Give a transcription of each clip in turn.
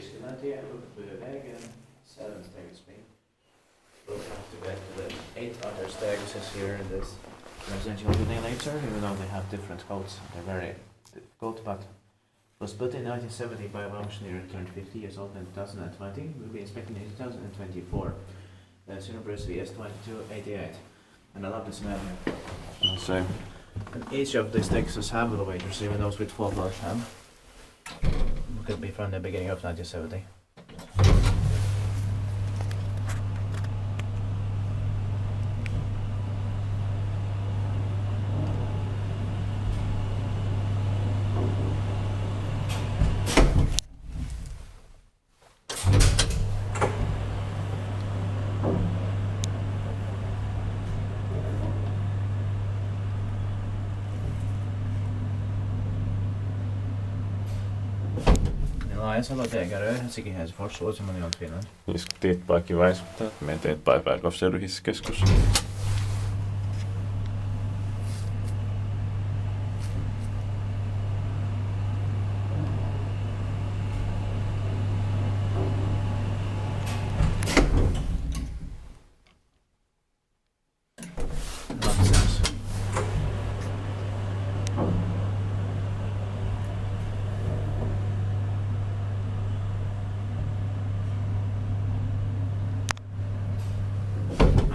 Yliskyläntie uppe vägen, Sälenstegsby. We'll have to get to the 8 other stages here in this residential building later, even though they have different codes. They're very difficult, but was built in 1970 by ValmetSchlieren, turned 50 years old in 2020. We'll be inspecting it in 2024. The Sunobris VS2288. And I love this man here. Same. And each of these Texas have elevators, even those with 4 floors have. Could be from the beginning of 1970. Laajasalo teekärö, Helsinki, Helsingfors, Uusimman on Finland. Jos teet vaikka väistyttää, me teet päiväkauserviskeskus.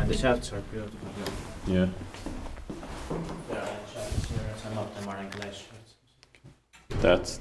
The shafts are beautiful. Yeah. There are shafts here, some of them are in glass. That's